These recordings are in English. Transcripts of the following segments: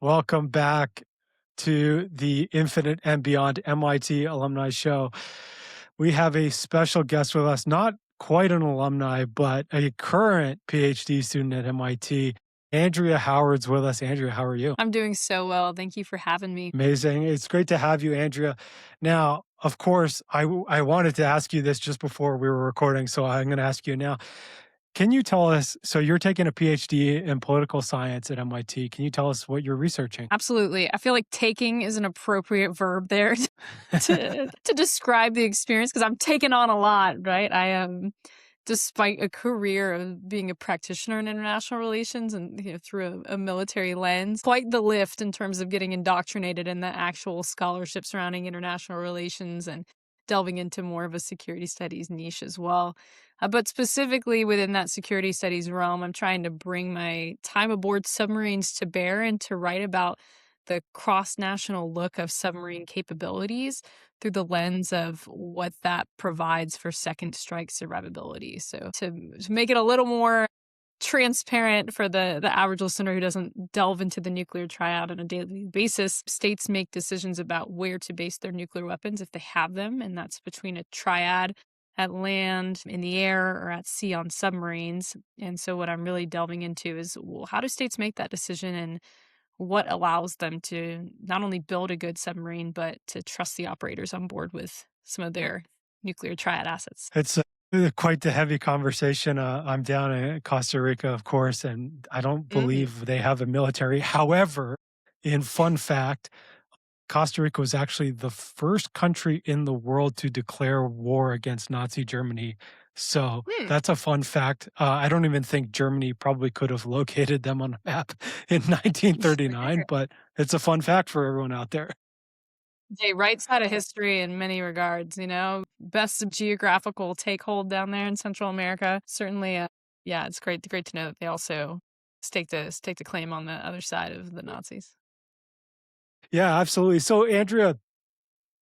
Welcome back to the Infinite and Beyond MIT Alumni Show. We have a special guest with us, not quite an alumni, but a current PhD student at MIT. Andrea Howard's with us. Andrea, how are you? I'm doing so well. Thank you for having me. Amazing. It's great to have you, Andrea. Now, of course, I wanted to ask you this just before we were recording, so I'm going to ask you now. Can you tell us, so you're taking a PhD in political science at MIT. Can you tell us what you're researching? Absolutely. I feel like taking is an appropriate verb there to describe the experience because I'm taking on a lot, right? I am, despite a career of being a practitioner in international relations and through a military lens, quite the lift in terms of getting indoctrinated in the actual scholarship surrounding international relations and delving into more of a security studies niche as well. But specifically within that security studies realm, I'm trying to bring my time aboard submarines to bear and to write about the cross-national look of submarine capabilities through the lens of what that provides for second strike survivability. So to make it a little more transparent for the average listener who doesn't delve into the nuclear triad on a daily basis, states make decisions about where to base their nuclear weapons if they have them, and that's between a triad at land, in the air, or at sea on submarines. And so what I'm really delving into is, well, how do states make that decision and what allows them to not only build a good submarine, but to trust the operators on board with some of their nuclear triad assets? It's quite the heavy conversation. I'm down in Costa Rica, of course, and I don't believe they have a military. However, in fun fact, Costa Rica was actually the first country in the world to declare war against Nazi Germany. So Hmm. that's a fun fact. I don't even think Germany probably could have located them on a map in 1939, Sure. but it's a fun fact for everyone out there. Hey, right side of history in many regards, best geographical take hold down there in Central America. Certainly, yeah, it's great to know that they also stake the claim on the other side of the Nazis. Yeah, absolutely. So, Andrea,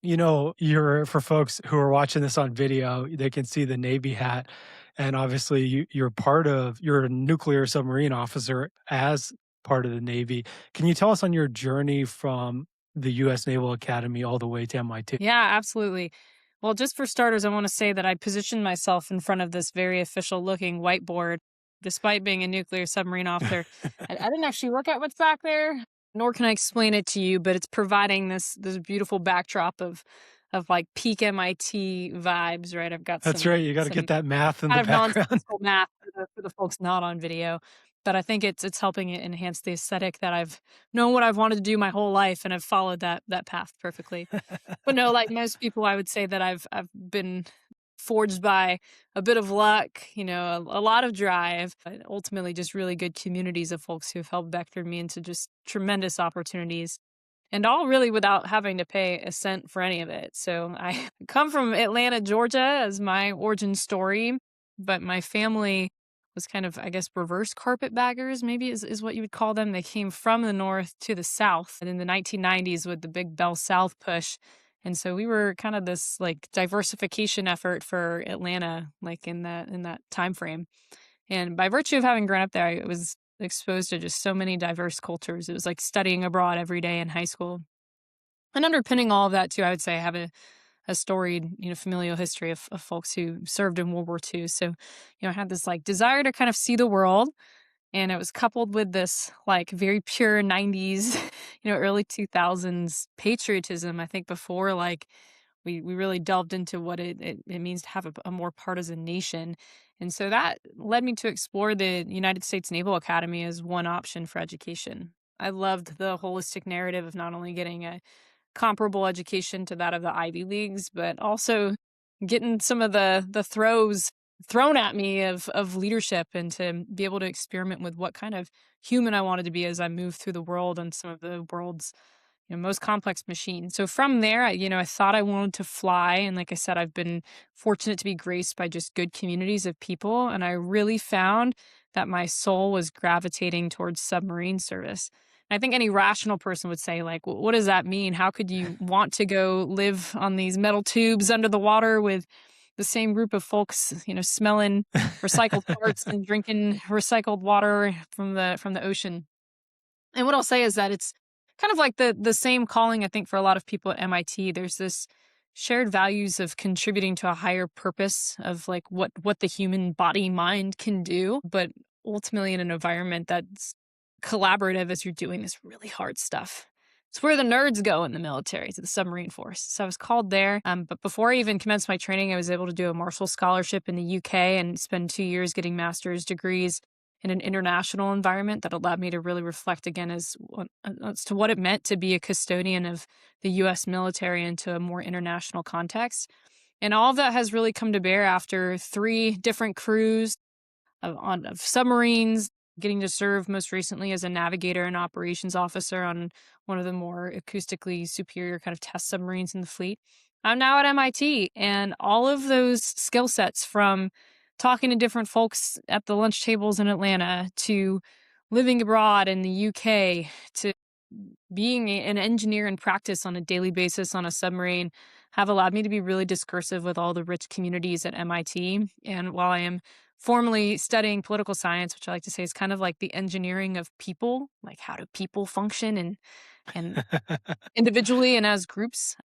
you're for folks who are watching this on video, they can see the Navy hat. And obviously, you're a nuclear submarine officer as part of the Navy. Can you tell us on your journey from the U.S. Naval Academy all the way to MIT? Yeah, absolutely. Well, just for starters, I want to say that I positioned myself in front of this very official looking whiteboard, despite being a nuclear submarine officer. I didn't actually look at what's back there, nor can I explain it to you, but it's providing this beautiful backdrop of like peak MIT vibes, right? I've got That's some right. You got to get some that math in the kind of background. nonsensical math for the folks not on video. But I think it's helping it enhance the aesthetic that I've known what I've wanted to do my whole life, and I've followed that path perfectly. But no, like most people, I would say that I've been forged by a bit of luck, a lot of drive, but ultimately just really good communities of folks who've helped vector me into just tremendous opportunities. And all really without having to pay a cent for any of it. So I come from Atlanta, Georgia as my origin story, but my family was kind of, I guess, reverse carpetbaggers, maybe is what you would call them. They came from the north to the south and in the 1990s with the big Bell South push. And so we were kind of this like diversification effort for Atlanta, like in that time frame. And by virtue of having grown up there, I was exposed to just so many diverse cultures. It was like studying abroad every day in high school. And underpinning all of that too, I would say I have a storied, familial history of folks who served in World War II. So, I had this like desire to kind of see the world. And it was coupled with this like very pure 90s, early 2000s patriotism. I think before like we really delved into what it means to have a more partisan nation. And so that led me to explore the United States Naval Academy as one option for education. I loved the holistic narrative of not only getting a comparable education to that of the Ivy Leagues, but also getting some of the throws thrown at me of leadership and to be able to experiment with what kind of human I wanted to be as I moved through the world and some of the world's most complex machines. So from there, I thought I wanted to fly. And like I said, I've been fortunate to be graced by just good communities of people. And I really found that my soul was gravitating towards submarine service. I think any rational person would say, like, what does that mean? How could you want to go live on these metal tubes under the water with the same group of folks, smelling recycled parts and drinking recycled water from the ocean? And what I'll say is that kind of like the same calling I think for a lot of people at MIT. There's this shared values of contributing to a higher purpose of like what the human body mind can do, but ultimately in an environment that's collaborative as you're doing this really hard stuff. It's where the nerds go in the military, to the submarine force. So I was called there. But before I even commenced my training, I was able to do a Marshall Scholarship in the UK and spend 2 years getting master's degrees in an international environment that allowed me to really reflect again as to what it meant to be a custodian of the US military into a more international context. And all of that has really come to bear after 3 different crews of submarines, getting to serve most recently as a navigator and operations officer on one of the more acoustically superior kind of test submarines in the fleet. I'm now at MIT, and all of those skill sets from talking to different folks at the lunch tables in Atlanta to living abroad in the UK to being an engineer in practice on a daily basis on a submarine have allowed me to be really discursive with all the rich communities at MIT. And while I am formally studying political science, which I like to say is kind of like the engineering of people, like how do people function and individually and as groups.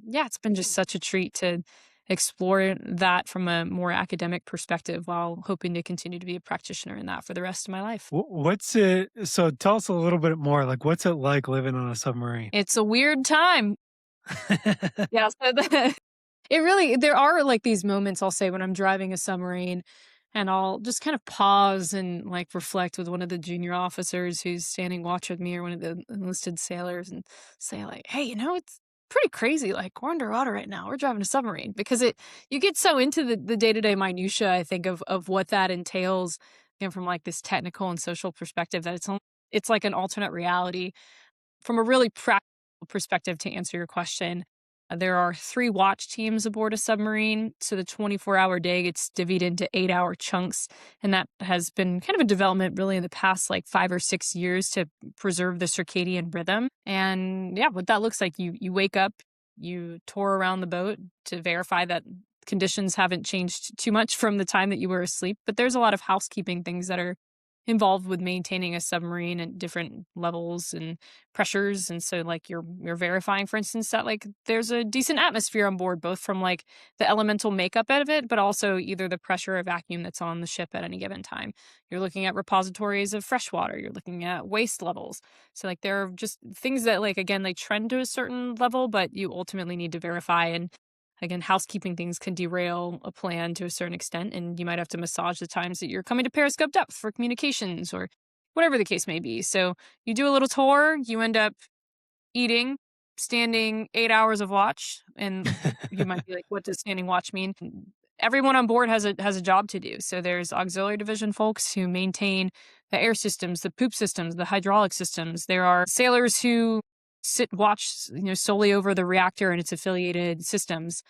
Yeah, it's been just such a treat to explore that from a more academic perspective while hoping to continue to be a practitioner in that for the rest of my life. What's it so tell us a little bit more, like, what's it like living on a submarine? It's a weird time. Yeah, so it really there are like these moments I'll say when I'm driving a submarine and I'll just kind of pause and like reflect with one of the junior officers who's standing watch with me or one of the enlisted sailors and say like, "Hey, it's pretty crazy. Like we're underwater right now. We're driving a submarine." Because it you get so into the day-to-day minutia, I think, of what that entails, from like this technical and social perspective that it's like an alternate reality from a really practical perspective to answer your question. There are 3 watch teams aboard a submarine. So the 24-hour day gets divvied into 8-hour chunks. And that has been kind of a development really in the past like 5 or 6 years to preserve the circadian rhythm. And yeah, what that looks like, you wake up, you tour around the boat to verify that conditions haven't changed too much from the time that you were asleep. But there's a lot of housekeeping things that are involved with maintaining a submarine at different levels and pressures. And so like you're verifying, for instance, that like there's a decent atmosphere on board, both from like the elemental makeup of it, but also either the pressure or vacuum that's on the ship at any given time. You're looking at repositories of fresh water, you're looking at waste levels. So like there are just things that like again they trend to a certain level, but you ultimately need to verify. And again, housekeeping things can derail a plan to a certain extent, and you might have to massage the times that you're coming to periscope depth for communications or whatever the case may be. So you do a little tour, you end up eating, standing 8 hours of watch, and you might be like, "What does standing watch mean?" Everyone on board has a job to do. So there's auxiliary division folks who maintain the air systems, the poop systems, the hydraulic systems. There are sailors who sit watch solely over the reactor and its affiliated systems.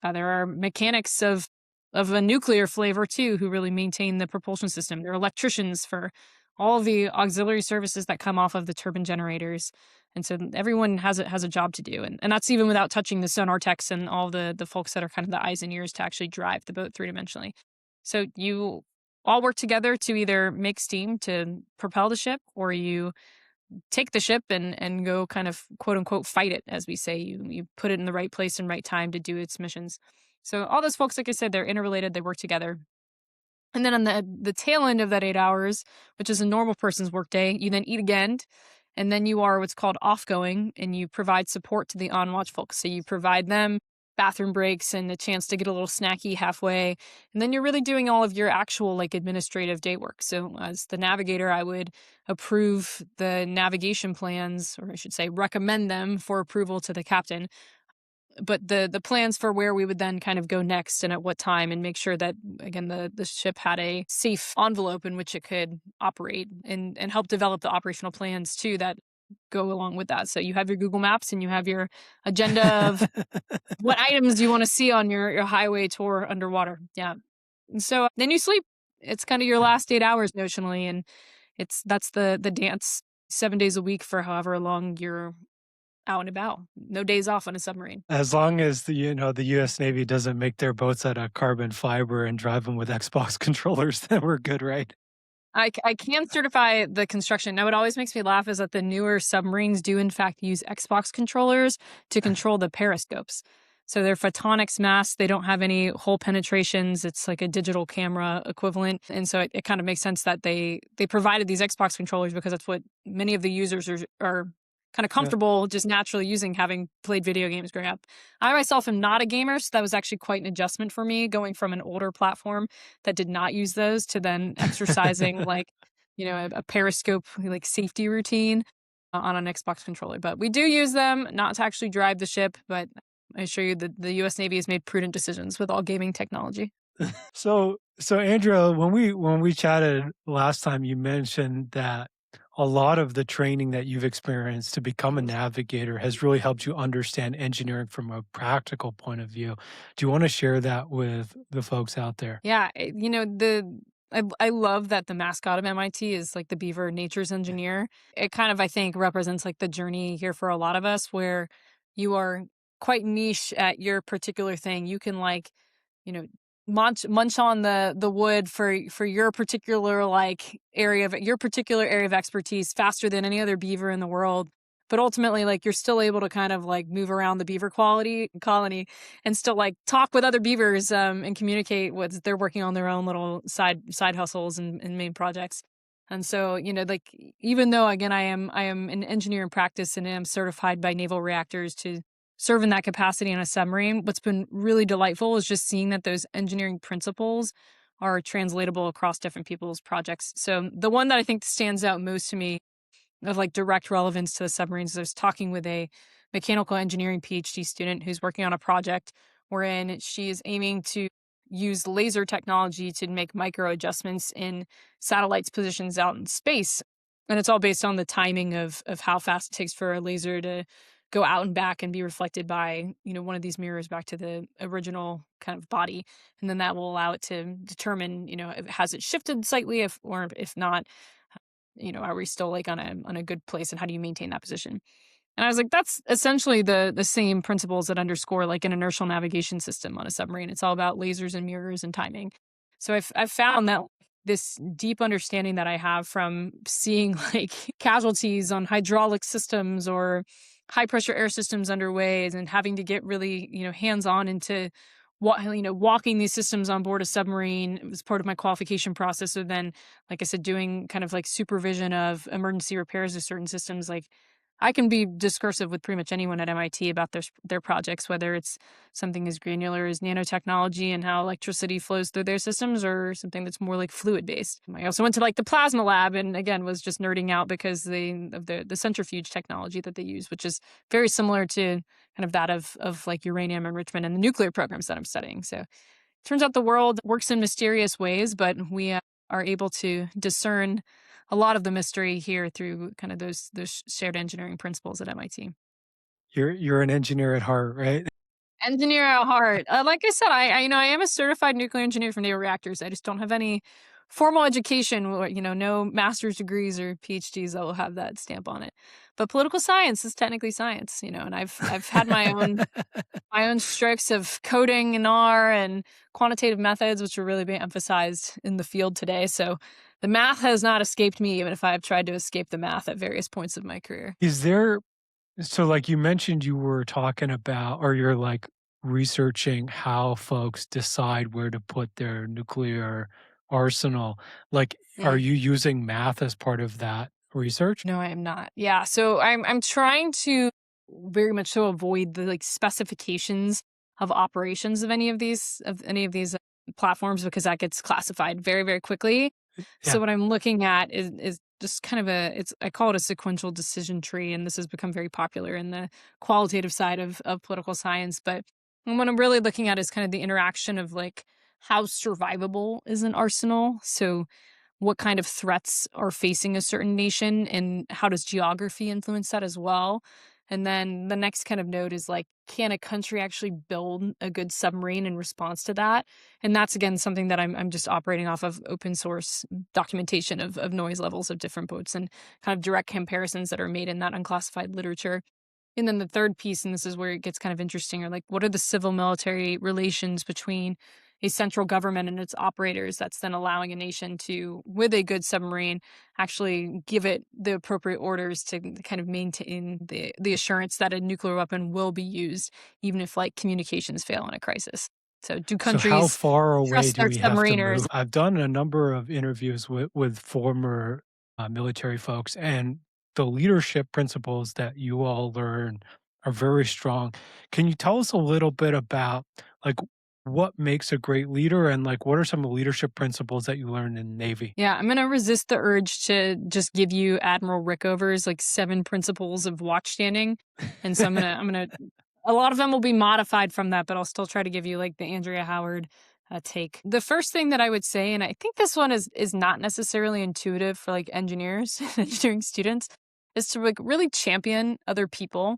There are mechanics of a nuclear flavor too who really maintain the propulsion system. There are electricians for all of the auxiliary services that come off of the turbine generators. And so everyone has a job to do. And that's even without touching the sonar techs and all the folks that are kind of the eyes and ears to actually drive the boat 3 dimensionally. So you all work together to either make steam to propel the ship, or you take the ship and go kind of quote unquote fight it, as we say. You put it in the right place and right time to do its missions. So all those folks, like I said, they're interrelated, they work together. And then on the tail end of that 8 hours, which is a normal person's workday, you then eat again, and then you are what's called off-going, and you provide support to the on-watch folks. So you provide them bathroom breaks and a chance to get a little snacky halfway, and then you're really doing all of your actual like administrative day work. So as the navigator, I would approve the navigation plans, or I should say recommend them for approval to the captain, but the plans for where we would then kind of go next and at what time, and make sure that again the ship had a safe envelope in which it could operate, and help develop the operational plans too that go along with that. So you have your Google Maps and you have your agenda of what items you want to see on your highway tour underwater. Yeah. And so then you sleep. It's kind of your last 8 hours notionally, and that's the dance 7 days a week for however long you're out and about. No days off on a submarine. As long as the US Navy doesn't make their boats out of carbon fiber and drive them with Xbox controllers, then we're good, right? I can certify the construction. Now, what always makes me laugh is that the newer submarines do in fact use Xbox controllers to control the periscopes. So they're photonics masts. They don't have any hole penetrations. It's like a digital camera equivalent. And so it kind of makes sense that they provided these Xbox controllers because that's what many of the users are kind of Yeah. comfortable just naturally using, having played video games growing up. I myself am not a gamer, so that was actually quite an adjustment for me going from an older platform that did not use those to then exercising like, a periscope like safety routine on an Xbox controller. But we do use them not to actually drive the ship, but I assure you that the US Navy has made prudent decisions with all gaming technology. So Andrea, when we chatted last time, you mentioned that a lot of the training that you've experienced to become a navigator has really helped you understand engineering from a practical point of view. Do you want to share that with the folks out there? Yeah, I love that the mascot of MIT is like the beaver nature's engineer. It kind of, I think, represents like the journey here for a lot of us where you are quite niche at your particular thing. You can like, you know, munch on the wood for your particular like your particular area of expertise faster than any other beaver in the world. But ultimately, like you're still able to kind of like move around the beaver quality colony and still like talk with other beavers and communicate with they're working on their own little side hustles and main projects. And so, like even though again I am an engineer in practice and am certified by Naval Reactors to serve in that capacity on a submarine, what's been really delightful is just seeing that those engineering principles are translatable across different people's projects. So the one that I think stands out most to me of like direct relevance to the submarines. I was talking with a mechanical engineering PhD student who's working on a project wherein she is aiming to use laser technology to make micro adjustments in satellites' positions out in space. And it's all based on the timing of how fast it takes for a laser to go out and back and be reflected by, one of these mirrors back to the original kind of body. And then that will allow it to determine, has it shifted slightly or if not, are we still like on a good place and how do you maintain that position? And I was like, that's essentially the same principles that underscore like an inertial navigation system on a submarine. It's all about lasers and mirrors and timing. So I've found that this deep understanding that I have from seeing like casualties on hydraulic systems or high pressure air systems underway and having to get really, hands on into walking these systems on board a submarine. It was part of my qualification process. So then, like I said, doing kind of like supervision of emergency repairs of certain systems. Like I can be discursive with pretty much anyone at MIT about their projects, whether it's something as granular as nanotechnology and how electricity flows through their systems, or something that's more like fluid based. I also went to like the plasma lab, and again was just nerding out because of the centrifuge technology that they use, which is very similar to kind of that of like uranium enrichment and the nuclear programs that I'm studying. So turns out the world works in mysterious ways, but we are able to discern a lot of the mystery here through kind of those shared engineering principles at MIT. You're an engineer at heart, right? Engineer at heart. Like I said, I am a certified nuclear engineer from Naval Reactors. I just don't have any formal education, no master's degrees or PhDs that will have that stamp on it. But political science is technically science, and I've had my own stripes of coding in R and quantitative methods, which are really being emphasized in the field today. So the math has not escaped me, even if I've tried to escape the math at various points of my career. So like you mentioned you were talking about or you're like researching how folks decide where to put their nuclear arsenal. Like, are Mm. you using math as part of that research? No, I am not. Yeah, so I'm trying to very much so avoid the like specifications of operations of any of these platforms because that gets classified very very quickly. So Yeah. what I'm looking at is just kind of I call it a sequential decision tree, and this has become very popular in the qualitative side of political science. But what I'm really looking at is kind of the interaction of like how survivable is an arsenal. So what kind of threats are facing a certain nation and how does geography influence that as well? And then the next kind of note is like, can a country actually build a good submarine in response to that? And that's again something that I'm just operating off of open source documentation of noise levels of different boats and kind of direct comparisons that are made in that unclassified literature. And then the third piece, and this is where it gets kind of interesting, are like what are the civil military relations between a central government and its operators that's then allowing a nation to, with a good submarine, actually give it the appropriate orders to kind of maintain the assurance that a nuclear weapon will be used, even if like communications fail in a crisis. So do So how countries far away trust do their we have to submariners? move? I've done a number of interviews with former, military folks, and the leadership principles that you all learn are very strong. Can you tell us a little bit about, like, what makes a great leader and, like, what are some of the leadership principles that you learned in the Navy? Yeah, I'm gonna resist the urge to just give you Admiral Rickover's like 7 principles of watchstanding. And so I'm gonna a lot of them will be modified from that, but I'll still try to give you like the Andrea Howard take. The first thing that I would say, and I think this one is not necessarily intuitive for like engineers and engineering students, is to like really champion other people.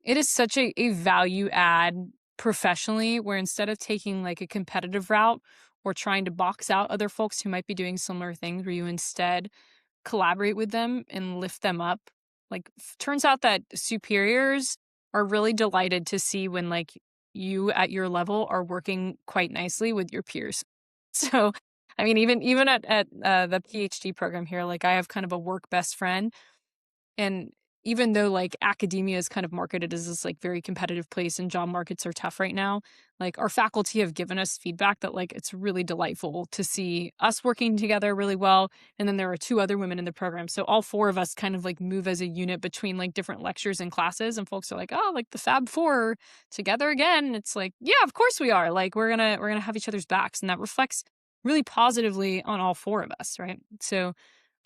It is such a value add professionally where instead of taking like a competitive route or trying to box out other folks who might be doing similar things, where you instead collaborate with them and lift them up. Like, turns out that superiors are really delighted to see when like you at your level are working quite nicely with your peers. So, I mean, even at the PhD program here, like I have kind of a work best friend, and even though like academia is kind of marketed as this like very competitive place and job markets are tough right now, like our faculty have given us feedback that like it's really delightful to see us working together really well. And then there are 2 other women in the program. So all 4 of us kind of like move as a unit between like different lectures and classes. And folks are like, oh, like the Fab Four are together again. And it's like, yeah, of course we are. Like we're gonna have each other's backs. And that reflects really positively on all 4 of us, right? So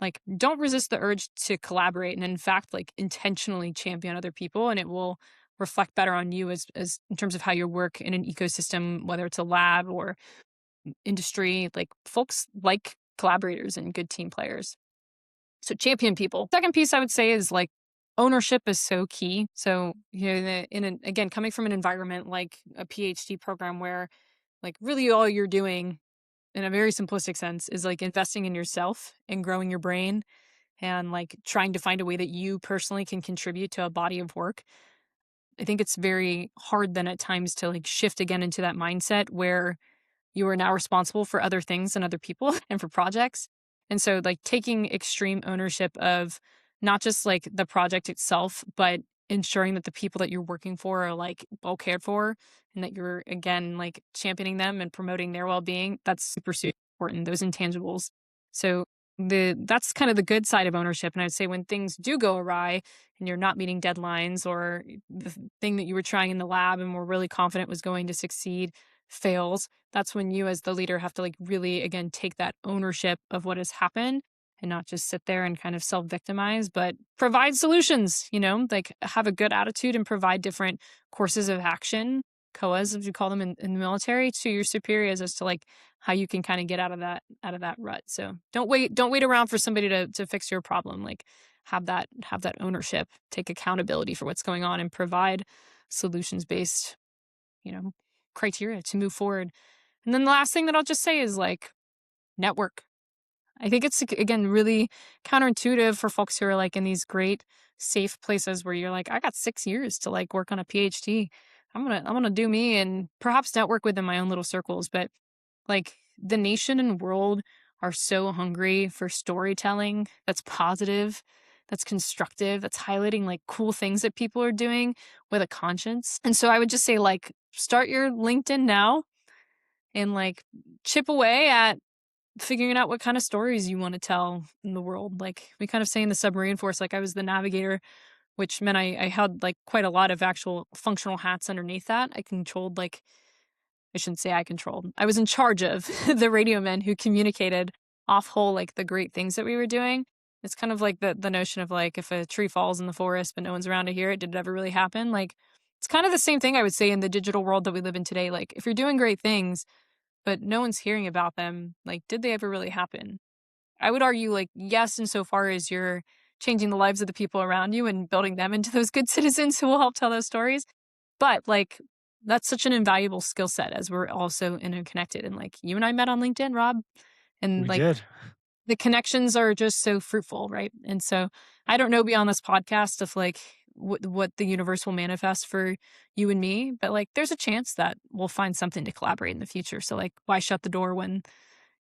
like, don't resist the urge to collaborate and in fact, like intentionally champion other people, and it will reflect better on you as in terms of how you work in an ecosystem, whether it's a lab or industry. Like folks like collaborators and good team players. So champion people. Second piece I would say is like ownership is so key. So you know, again, coming from an environment like a PhD program where like really all you're doing in a very simplistic sense is like investing in yourself and growing your brain and like trying to find a way that you personally can contribute to a body of work. I think it's very hard then at times to like shift again into that mindset where you are now responsible for other things and other people and for projects. And so like taking extreme ownership of not just like the project itself, but ensuring that the people that you're working for are like well cared for and that you're again like championing them and promoting their well-being. That's super important, those intangibles. So that's kind of the good side of ownership. And I'd say when things do go awry and you're not meeting deadlines or the thing that you were trying in the lab and were really confident was going to succeed fails, that's when you as the leader have to like really again take that ownership of what has happened and not just sit there and kind of self-victimize, but provide solutions, like have a good attitude and provide different courses of action, COAs as we call them in the military, to your superiors as to like how you can kind of get out of that rut. So don't wait around for somebody to fix your problem. Like have that ownership, take accountability for what's going on and provide solutions based, you know, criteria to move forward. And then the last thing that I'll just say is like network. I think it's again really counterintuitive for folks who are like in these great safe places where you're like, I got 6 years to like work on a PhD. I'm gonna do me and perhaps network within my own little circles. But like the nation and world are so hungry for storytelling that's positive, that's constructive, that's highlighting like cool things that people are doing with a conscience. And so I would just say like start your LinkedIn now and like chip away at figuring out what kind of stories you want to tell in the world. Like we kind of say in the submarine force, like I was the navigator, which meant I had like quite a lot of actual functional hats underneath that. I controlled like I shouldn't say I controlled. I was in charge of the radio men who communicated off whole like the great things that we were doing. It's kind of like the notion of like if a tree falls in the forest but no one's around to hear it, did it ever really happen? Like it's kind of the same thing I would say in the digital world that we live in today. Like if you're doing great things but no one's hearing about them, like did they ever really happen? I would argue like yes, insofar as you're changing the lives of the people around you and building them into those good citizens who will help tell those stories. But like that's such an invaluable skill set as we're also interconnected. And like you and I met on LinkedIn, Rob, and We like did. the connections are just so fruitful, right? And so I don't know beyond this podcast if like what the universe will manifest for you and me, but like there's a chance that we'll find something to collaborate in the future. So like why shut the door when,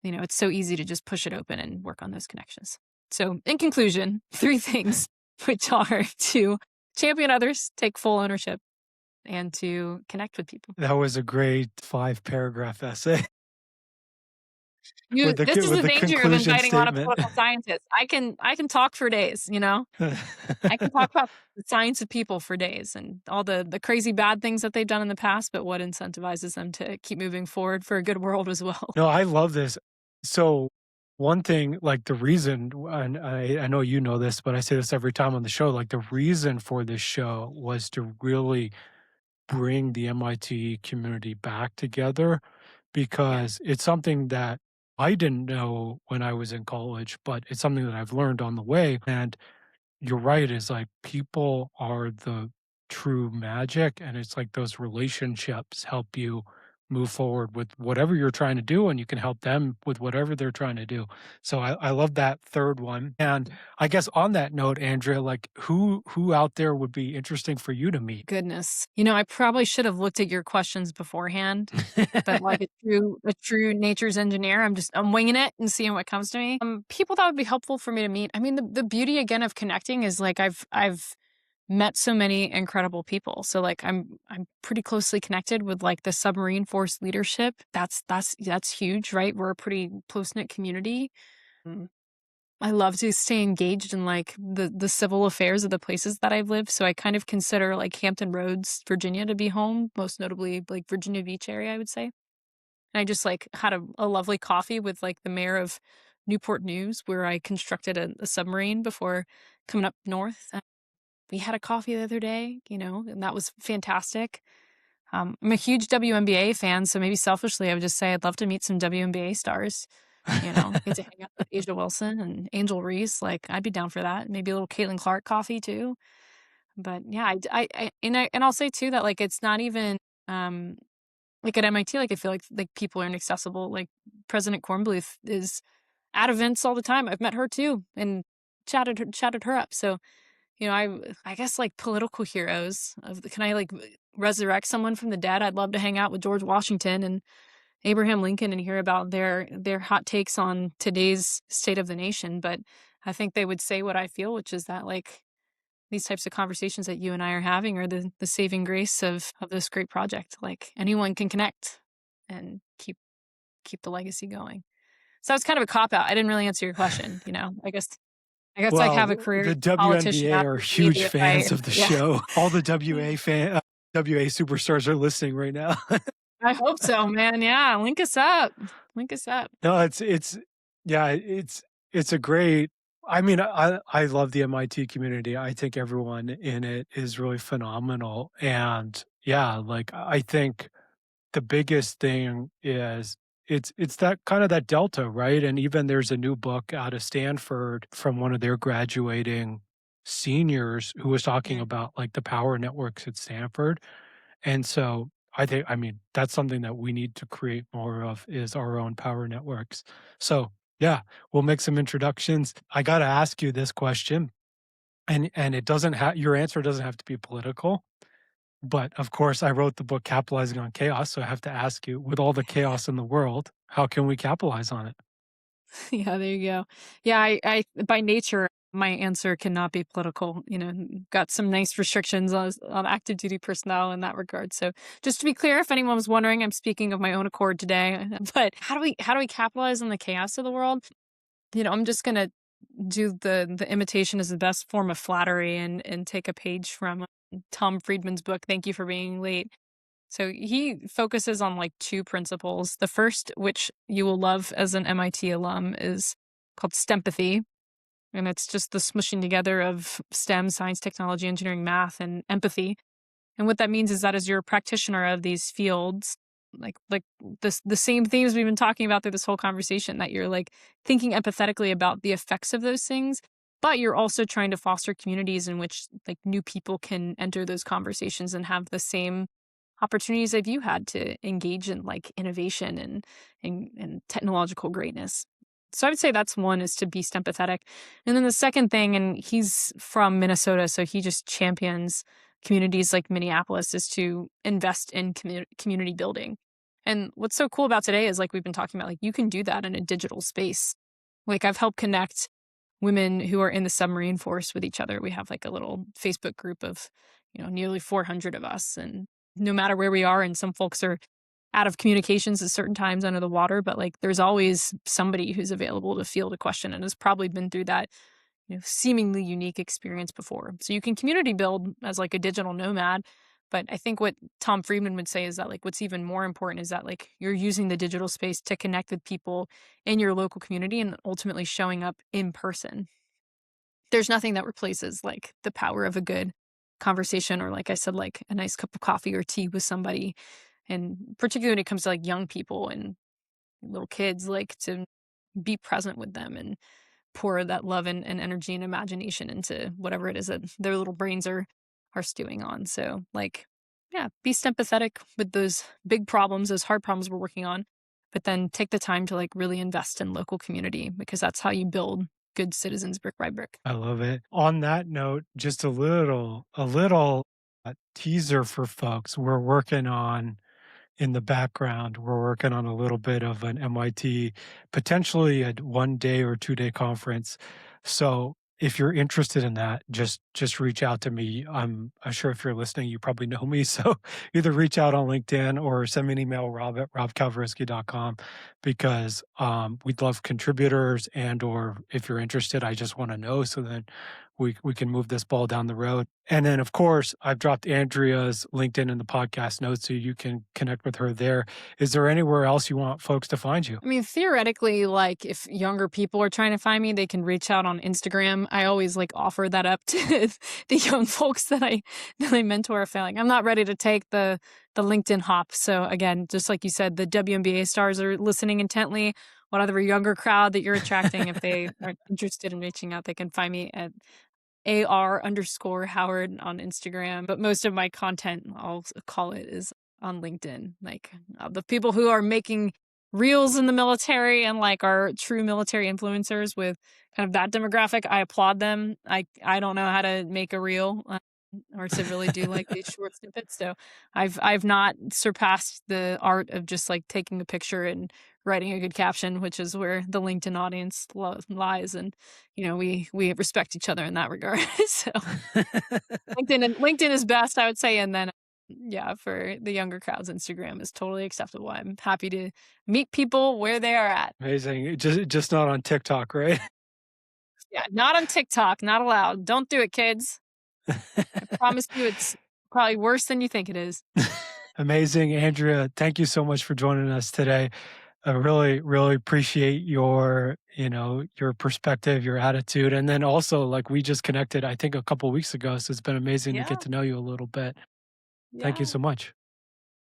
it's so easy to just push it open and work on those connections. So in conclusion, three things, which are to champion others, take full ownership, and to connect with people. That was a great 5-paragraph essay You this is with the the danger of conclusion inviting on a statement. political scientist. I can talk for days, I can talk about the science of people for days and all the crazy bad things that they've done in the past, but what incentivizes them to keep moving forward for a good world as well. No, I love this. So one thing, like the reason, and I know you know this, but I say this every time on the show, like the reason for this show was to really bring the MIT community back together Yeah. because it's something that I didn't know when I was in college, but it's something that I've learned on the way. And you're right, is like people are the true magic, and it's like those relationships help you move forward with whatever you're trying to do, and you can help them with whatever they're trying to do. So I love that third one. And I guess on that note, Andrea, like who out there would be interesting for you to meet? Goodness. I probably should have looked at your questions beforehand, but like a true nature's engineer, I'm winging it and seeing what comes to me. People that would be helpful for me to meet. I mean, the beauty again of connecting is like I've met so many incredible people. So like I'm pretty closely connected with like the submarine force leadership. That's huge, right? We're a pretty close-knit community. Mm. I love to stay engaged in like the civil affairs of the places that I've lived. So I kind of consider like Hampton Roads, Virginia to be home, most notably like Virginia Beach area, I would say. And I just like had a lovely coffee with like the mayor of Newport News, where I constructed a submarine before coming up north. We had a coffee the other day, and that was fantastic. I'm a huge WNBA fan, so maybe selfishly, I would just say I'd love to meet some WNBA stars. Get to hang out with Asia Wilson and Angel Reese. Like, I'd be down for that. Maybe a little Caitlin Clark coffee too. But yeah, and I'll say too that like it's not even um like at MIT. Like I feel like people are inaccessible. Like President Cornbluth is at events all the time. I've met her too and chatted her up. So I guess like political heroes can I like resurrect someone from the dead? I'd love to hang out with George Washington and Abraham Lincoln and hear about their hot takes on today's state of the nation. But I think they would say what I feel, which is that like these types of conversations that you and I are having are the saving grace of this great project. Like anyone can connect and keep the legacy going. So it's kind of a cop out. I didn't really answer your question. I guess like have a Well, career as the a politician WNBA are after maybe huge if I fans of the yeah. show. All the WA superstars are listening right now. I hope so, man. Yeah, link us up. Link us up. No, it's yeah, it's a great. I mean, I love the MIT community. I think everyone in it is really phenomenal, and yeah, like I think the biggest thing is it's that kind of that delta, right? And even there's a new book out of Stanford from one of their graduating seniors who was talking Yeah. about like the power networks at Stanford. And so I mean, that's something that we need to create more of is our own power networks. So yeah, we'll make some introductions. I got to ask you this question, and it doesn't have your answer doesn't have to be political. But of course, I wrote the book Capitalizing on Chaos, so I have to ask you, with all the chaos in the world, how can we capitalize on it? Yeah, there you go. Yeah, I by nature, my answer cannot be political. Got some nice restrictions on active duty personnel in that regard. So just to be clear, if anyone was wondering, I'm speaking of my own accord today. But how do we capitalize on the chaos of the world? I'm just gonna do the imitation is the best form of flattery and take a page from Tom Friedman's book, Thank You for Being Late. So he focuses on like two principles. The first, which you will love as an MIT alum, is called STEMpathy. And it's just the smushing together of STEM, science, technology, engineering, math, and empathy. And what that means is that as you're a practitioner of these fields, like the same themes we've been talking about through this whole conversation, that you're like thinking empathetically about the effects of those things, but you're also trying to foster communities in which like new people can enter those conversations and have the same opportunities that you had to engage in like innovation and technological greatness. So I would say that's one, is to be STEMpathic. And then the second thing, and he's from Minnesota, so he just champions communities like Minneapolis, is to invest in community building. And what's so cool about today is, like we've been talking about, like you can do that in a digital space. Like I've helped connect women who are in the submarine force with each other. We have like a little Facebook group of, nearly 400 of us. And no matter where we are, and some folks are out of communications at certain times under the water, but like there's always somebody who's available to field a question and has probably been through that, seemingly unique experience before. So you can community build as like a digital nomad. But I think what Tom Friedman would say is that like what's even more important is that like you're using the digital space to connect with people in your local community and ultimately showing up in person. There's nothing that replaces like the power of a good conversation, or like I said, like a nice cup of coffee or tea with somebody. And particularly when it comes to like young people and little kids, like to be present with them and pour that love and energy and imagination into whatever it is that their little brains are stewing on. So like, yeah, be sympathetic with those big problems, those hard problems we're working on, but then take the time to like really invest in local community, because that's how you build good citizens brick by brick. I love it. On that note, just a little teaser for folks. We're working on in the background. We're working on a little bit of an MIT, potentially a 1 day or 2 day conference. So if you're interested in that, just reach out to me. I'm sure if you're listening, you probably know me. So either reach out on LinkedIn or send me an email, rob@robkalwarowsky.com, because we'd love contributors, and or if you're interested, I just want to know so that we can move this ball down the road. And then, of course, I've dropped Andrea's LinkedIn in the podcast notes so you can connect with her there. Is there anywhere else you want folks to find you? I mean, theoretically, like if younger people are trying to find me, they can reach out on Instagram. I always like offer that up to the young folks that I mentor. Failing, I'm not ready to take the LinkedIn hop. So again, just like you said, the WNBA stars are listening intently. Whatever younger crowd that you're attracting, if they are interested in reaching out, they can find me at AR_Howard on Instagram. But most of my content, I'll call it, is on LinkedIn. Like the people who are making reels in the military and like are true military influencers with kind of that demographic, I applaud them. I don't know how to make a reel. Or to really do like these short snippets. So I've not surpassed the art of just like taking a picture and writing a good caption, which is where the LinkedIn audience lies. And we respect each other in that regard. So LinkedIn is best, I would say, and then yeah, for the younger crowds, Instagram is totally acceptable. I'm happy to meet people where they are at. Amazing. Just not on TikTok, right? Yeah, not on TikTok, not allowed. Don't do it, kids. I promise you, it's probably worse than you think it is. Amazing, Andrea. Thank you so much for joining us today. I really, really appreciate your perspective, your attitude, and then also like we just connected, I think a couple weeks ago. So it's been amazing to Yeah, get to know you a little bit. Thank you yeah. so much.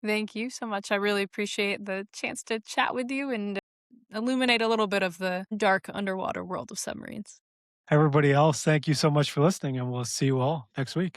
Thank you so much. I really appreciate the chance to chat with you and illuminate a little bit of the dark underwater world of submarines. Everybody else, thank you so much for listening, and we'll see you all next week.